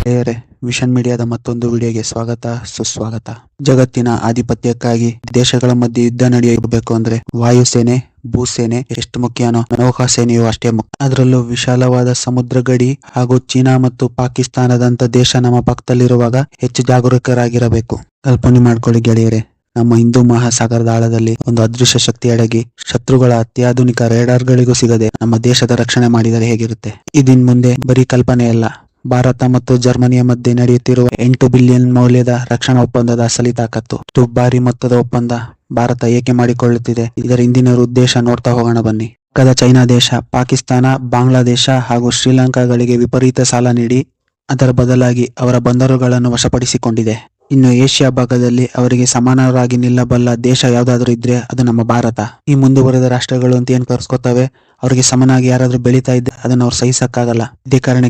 ಗೆಳೆಯರೇ, ವಿಷನ್ ಮೀಡಿಯಾದ ಮತ್ತೊಂದು ವಿಡಿಯೋಗೆ ಸ್ವಾಗತ ಸುಸ್ವಾಗತ. ಜಗತ್ತಿನ ಆಧಿಪತ್ಯಕ್ಕಾಗಿ ದೇಶಗಳ ಮಧ್ಯೆ ಯುದ್ಧ ನಡೆಯಬೇಕು ಅಂದ್ರೆ ವಾಯುಸೇನೆ, ಭೂಸೇನೆ ಎಷ್ಟು ಮುಖ್ಯನೋ ನೌಕಾಸೇನೆಯೂ ಅಷ್ಟೇ ಮುಖ್ಯ. ಅದರಲ್ಲೂ ವಿಶಾಲವಾದ ಸಮುದ್ರ ಗಡಿ ಹಾಗೂ ಚೀನಾ ಮತ್ತು ಪಾಕಿಸ್ತಾನದಂತ ದೇಶ ನಮ್ಮ ಪಕ್ಕದಲ್ಲಿರುವಾಗ ಹೆಚ್ಚು ಜಾಗರೂಕರಾಗಿರಬೇಕು. ಕಲ್ಪನೆ ಮಾಡ್ಕೊಳ್ಳಿ ಗೆಳೆಯರೇ, ನಮ್ಮ ಹಿಂದೂ ಮಹಾಸಾಗರದ ಆಳದಲ್ಲಿ ಒಂದು ಅದೃಶ್ಯ ಶಕ್ತಿ ಅಡಗಿ ಶತ್ರುಗಳ ಅತ್ಯಾಧುನಿಕ ರೇಡಾರ್ಗಳಿಗೂ ಸಿಗದೆ ನಮ್ಮ ದೇಶದ ರಕ್ಷಣೆ ಮಾಡಿದರೆ ಹೇಗಿರುತ್ತೆ? ಇದಿನ್ ಮುಂದೆ ಬರೀ ಕಲ್ಪನೆಯಲ್ಲ. ಭಾರತ ಮತ್ತು ಜರ್ಮನಿಯ ಮಧ್ಯೆ ನಡೆಯುತ್ತಿರುವ 8 ಬಿಲಿಯನ್ ಮೌಲ್ಯದ ರಕ್ಷಣಾ ಒಪ್ಪಂದದ ಅಸಲಿ ತಾಕತ್ತು. ದುಬಾರಿ ಮೊತ್ತದ ಒಪ್ಪಂದ ಭಾರತ ಏಕೆ ಮಾಡಿಕೊಳ್ಳುತ್ತಿದೆ? ಇದರ ಹಿಂದಿನ ಉದ್ದೇಶ ನೋಡ್ತಾ ಹೋಗೋಣ ಬನ್ನಿ. ಪಕ್ಕದ ಚೈನಾ ದೇಶ, ಪಾಕಿಸ್ತಾನ, ಬಾಂಗ್ಲಾದೇಶ ಹಾಗೂ ಶ್ರೀಲಂಕಾಗಳಿಗೆ ವಿಪರೀತ ಸಾಲ ನೀಡಿ ಅದರ ಬದಲಾಗಿ ಅವರ ಬಂದರುಗಳನ್ನು ವಶಪಡಿಸಿಕೊಂಡಿದೆ. ಇನ್ನು ಏಷ್ಯಾ ಭಾಗದಲ್ಲಿ ಅವರಿಗೆ ಸಮಾನರಾಗಿ ನಿಲ್ಲಬಲ್ಲ ದೇಶ ಯಾವ್ದಾದ್ರು ಇದ್ರೆ ಅದು ನಮ್ಮ ಭಾರತ. ಈ ಮುಂದುವರೆದ ರಾಷ್ಟ್ರಗಳು ಅಂತ ಏನ್ ಕರ್ಸ್ಕೊತವೆ, ಅವ್ರಿಗೆ ಸಮನಾಗಿ ಯಾರಾದ್ರೂ ಬೆಳೀತಾ ಇದ್ರೆ ಅದನ್ನ ಅವ್ರು ಸಹಿಸಕ್ಕಾಗಲ್ಲ. ಇದೇ ಕಾರಣ